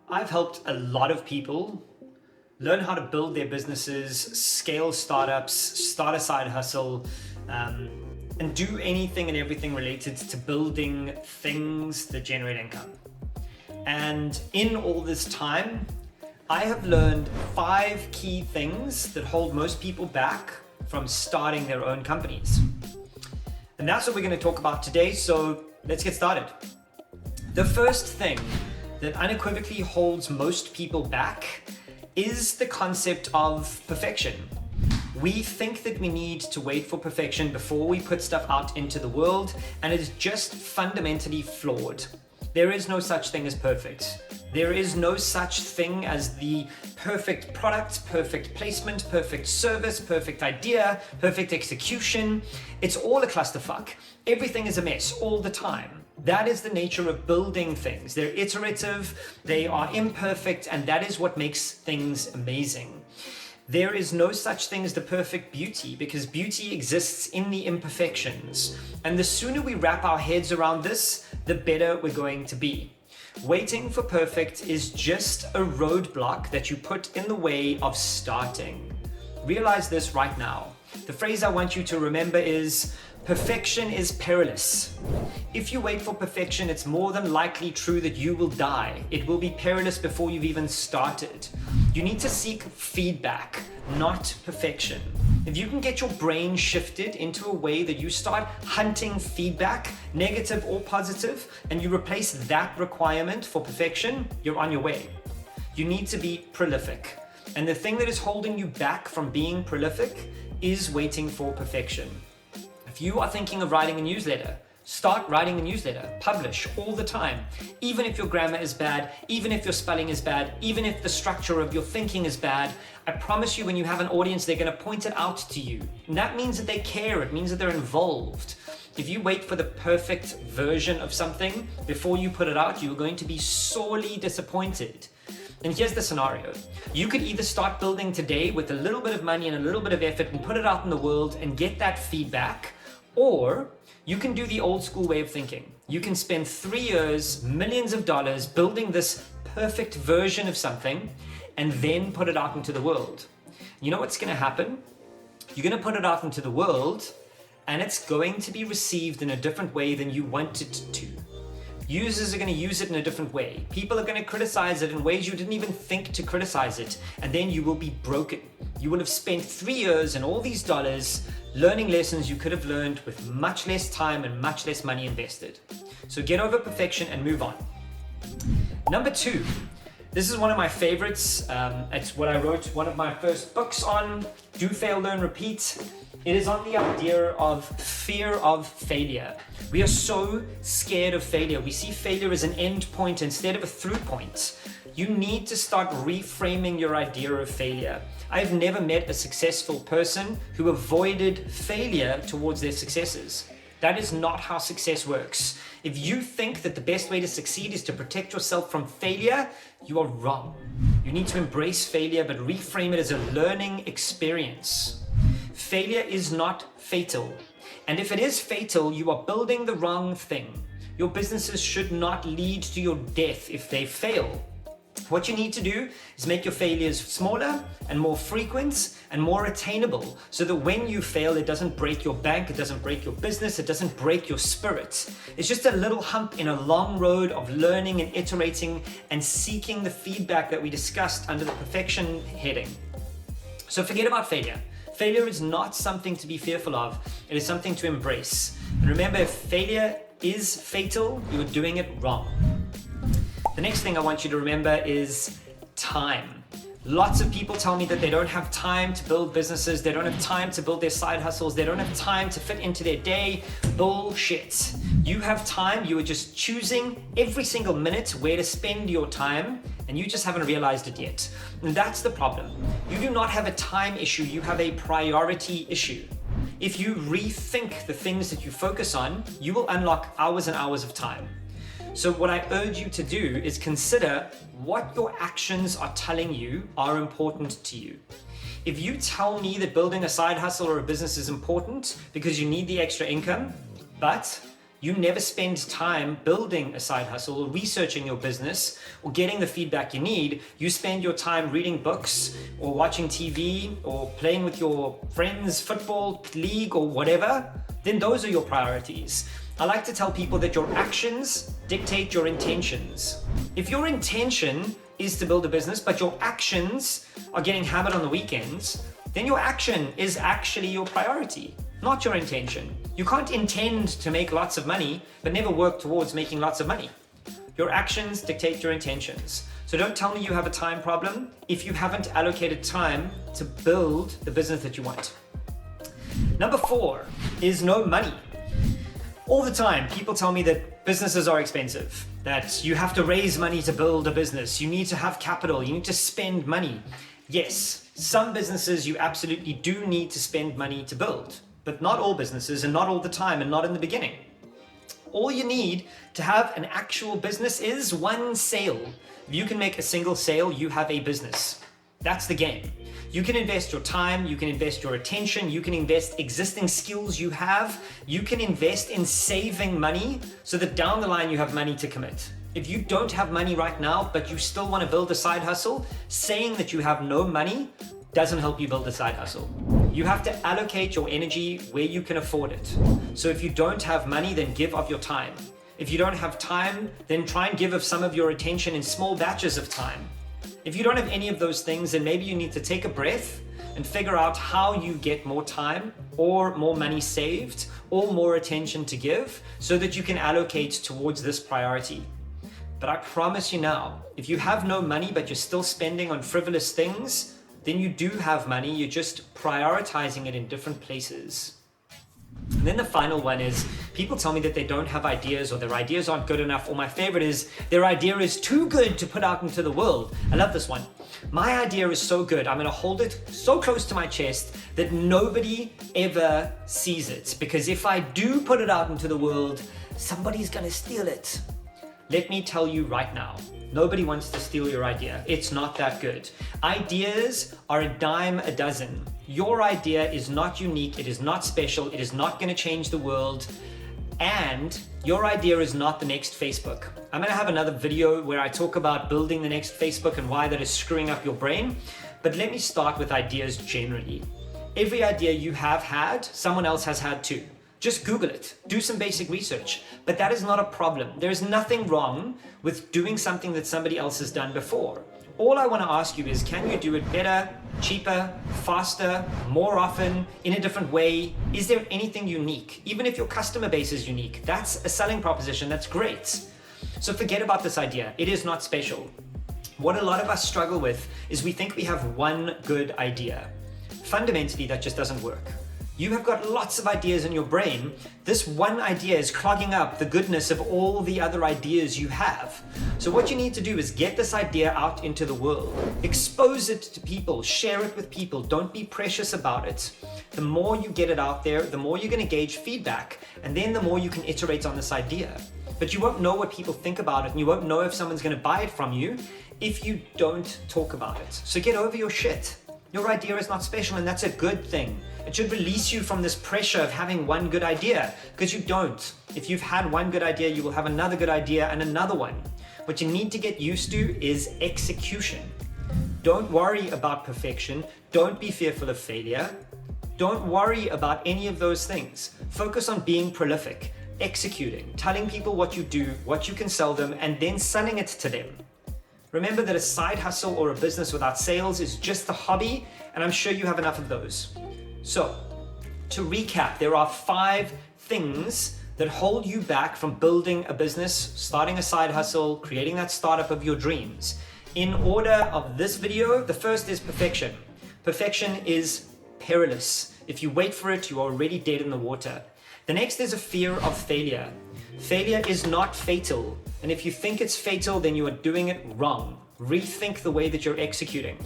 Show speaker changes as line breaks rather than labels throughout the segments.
I've helped a lot of people learn how to build their businesses, scale startups, start a side hustle, and do anything and everything related to building things that generate income. And in all this time, I have learned 5 key things that hold most people back from starting their own companies. And that's what we're going to talk about today, so let's get started. The first thing that unequivocally holds most people back is the concept of perfection. We think that we need to wait for perfection before we put stuff out into the world, and it is just fundamentally flawed. There is no such thing as perfect. There is no such thing as the perfect product, perfect placement, perfect service, perfect idea, perfect execution. It's all a clusterfuck. Everything is a mess all the time. That is the nature of building things. They're iterative, they are imperfect, and that is what makes things amazing. There is no such thing as the perfect beauty, because beauty exists in the imperfections. And the sooner we wrap our heads around this, the better we're going to be. Waiting for perfect is just a roadblock that you put in the way of starting. Realize this right now. The phrase I want you to remember is, perfection is perilous. If you wait for perfection, it's more than likely true that you will die. It will be perilous before you've even started. You need to seek feedback, not perfection. If you can get your brain shifted into a way that you start hunting feedback, negative or positive, and you replace that requirement for perfection, you're on your way. You need to be prolific. And the thing that is holding you back from being prolific is waiting for perfection. If you are thinking of writing a newsletter, start writing a newsletter. Publish all the time. Even if your grammar is bad, even if your spelling is bad, even if the structure of your thinking is bad, I promise you when you have an audience, they're going to point it out to you. And that means that they care. It means that they're involved. If you wait for the perfect version of something before you put it out, you are going to be sorely disappointed. And here's the scenario. You could either start building today with a little bit of money and a little bit of effort and put it out in the world and get that feedback, or you can do the old school way of thinking. You can spend 3 years, millions of dollars building this perfect version of something and then put it out into the world. You know what's going to happen? You're going to put it out into the world and it's going to be received in a different way than you want it to. Users are going to use it in a different way. People are going to criticize it in ways you didn't even think to criticize it. And then you will be broken. You will have spent 3 years and all these dollars learning lessons you could have learned with much less time and much less money invested. So get over perfection and move on. Number 2. This is one of my favorites. It's what I wrote one of my first books on. Do, fail, learn, repeat. It is on the idea of fear of failure. We are so scared of failure. We see failure as an end point instead of a through point. You need to start reframing your idea of failure. I've never met a successful person who avoided failure towards their successes. That is not how success works. If you think that the best way to succeed is to protect yourself from failure, you are wrong. You need to embrace failure, but reframe it as a learning experience. Failure is not fatal. And if it is fatal, you are building the wrong thing. Your businesses should not lead to your death if they fail. What you need to do is make your failures smaller and more frequent and more attainable so that when you fail, it doesn't break your bank, it doesn't break your business, it doesn't break your spirit. It's just a little hump in a long road of learning and iterating and seeking the feedback that we discussed under the perfection heading. So forget about failure. Failure is not something to be fearful of. It is something to embrace. And remember, if failure is fatal, you are doing it wrong. The next thing I want you to remember is time. Lots of people tell me that they don't have time to build businesses, they don't have time to build their side hustles, they don't have time to fit into their day. Bullshit. You have time, you are just choosing every single minute where to spend your time, and you just haven't realized it yet. And that's the problem. You do not have a time issue, you have a priority issue. If you rethink the things that you focus on, you will unlock hours and hours of time. So what I urge you to do is consider what your actions are telling you are important to you. If you tell me that building a side hustle or a business is important because you need the extra income, but you never spend time building a side hustle or researching your business or getting the feedback you need. You spend your time reading books or watching TV or playing with your friends, football, league, or whatever. Then those are your priorities. I like to tell people that your actions dictate your intentions. If your intention is to build a business, but your actions are getting hammered on the weekends, then your action is actually your priority, not your intention. You can't intend to make lots of money, but never work towards making lots of money. Your actions dictate your intentions. So don't tell me you have a time problem if you haven't allocated time to build the business that you want. Number 4 is no money. All the time, people tell me that businesses are expensive, that you have to raise money to build a business, you need to have capital, you need to spend money. Yes, some businesses you absolutely do need to spend money to build, but not all businesses and not all the time and not in the beginning. All you need to have an actual business is one sale. If you can make a single sale, you have a business. That's the game. You can invest your time, you can invest your attention, you can invest existing skills you have, you can invest in saving money so that down the line you have money to commit. If you don't have money right now, but you still want to build a side hustle, saying that you have no money doesn't help you build a side hustle. You have to allocate your energy where you can afford it. So if you don't have money, then give of your time. If you don't have time, then try and give of some of your attention in small batches of time. If you don't have any of those things, then maybe you need to take a breath and figure out how you get more time or more money saved or more attention to give so that you can allocate towards this priority. But I promise you now, if you have no money but you're still spending on frivolous things, then you do have money, you're just prioritizing it in different places. And then the final one is people tell me that they don't have ideas or their ideas aren't good enough, or my favorite is their idea is too good to put out into the world. I love this one. My idea is so good, I'm going to hold it so close to my chest that nobody ever sees it, because if I do put it out into the world, somebody's going to steal it. Let me tell you right now, nobody wants to steal your idea. It's not that good. Ideas are a dime a dozen. Your idea is not unique, it is not special, it is not going to change the world, and your idea is not the next Facebook. I'm going to have another video where I talk about building the next Facebook and why that is screwing up your brain, but let me start with ideas generally. Every idea you have had, someone else has had too. Just Google it, do some basic research, but that is not a problem. There is nothing wrong with doing something that somebody else has done before. All I want to ask you is, can you do it better, cheaper, faster, more often, in a different way? Is there anything unique? Even if your customer base is unique, that's a selling proposition, that's great. So forget about this idea, it is not special. What a lot of us struggle with is we think we have one good idea. Fundamentally, that just doesn't work. You have got lots of ideas in your brain. This one idea is clogging up the goodness of all the other ideas you have. So what you need to do is get this idea out into the world. Expose it to people, share it with people. Don't be precious about it. The more you get it out there, the more you're going to gauge feedback, and then the more you can iterate on this idea. But you won't know what people think about it, and you won't know if someone's going to buy it from you if you don't talk about it. So get over your shit. Your idea is not special, and that's a good thing. It should release you from this pressure of having one good idea, because you don't. If you've had one good idea, you will have another good idea and another one. What you need to get used to is execution. Don't worry about perfection. Don't be fearful of failure. Don't worry about any of those things. Focus on being prolific, executing, telling people what you do, what you can sell them, and then selling it to them. Remember that a side hustle or a business without sales is just a hobby, and I'm sure you have enough of those. So, to recap, there are 5 things that hold you back from building a business, starting a side hustle, creating that startup of your dreams. In order of this video, the first is perfection. Perfection is perilous. If you wait for it, you're already dead in the water. The next is a fear of failure. Failure is not fatal, and if you think it's fatal, then you are doing it wrong. Rethink the way that you're executing.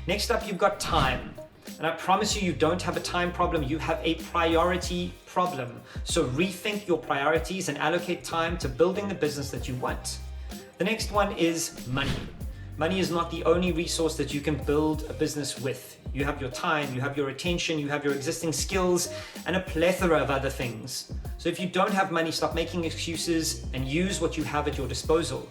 Next up, you've got time. And I promise you, you don't have a time problem, you have a priority problem. So rethink your priorities and allocate time to building the business that you want. The next one is money. Money is not the only resource that you can build a business with. You have your time, you have your attention, you have your existing skills, and a plethora of other things. So if you don't have money, stop making excuses and use what you have at your disposal.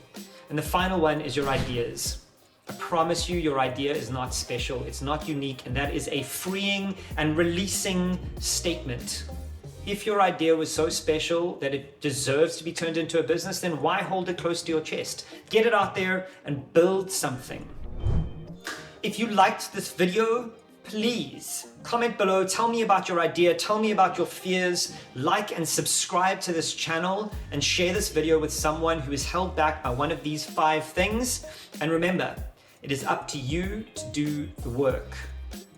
And the final one is your ideas. I promise you, your idea is not special, it's not unique, and that is a freeing and releasing statement. If your idea was so special that it deserves to be turned into a business, then why hold it close to your chest? Get it out there and build something. If you liked this video, please comment below, tell me about your idea, tell me about your fears, like and subscribe to this channel, and share this video with someone who is held back by one of these 5 things. And remember, it is up to you to do the work.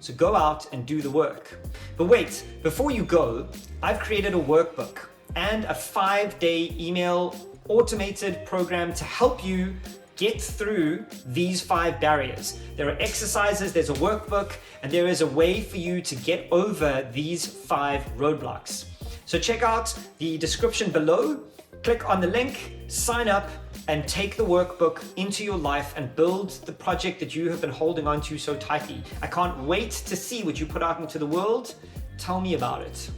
So go out and do the work. But wait, before you go, I've created a workbook and a 5-day email automated program to help you get through these 5 barriers. There are exercises, there's a workbook, and there is a way for you to get over these 5 roadblocks. So check out the description below, click on the link, sign up, and take the workbook into your life and build the project that you have been holding on to so tightly. I can't wait to see what you put out into the world. Tell me about it.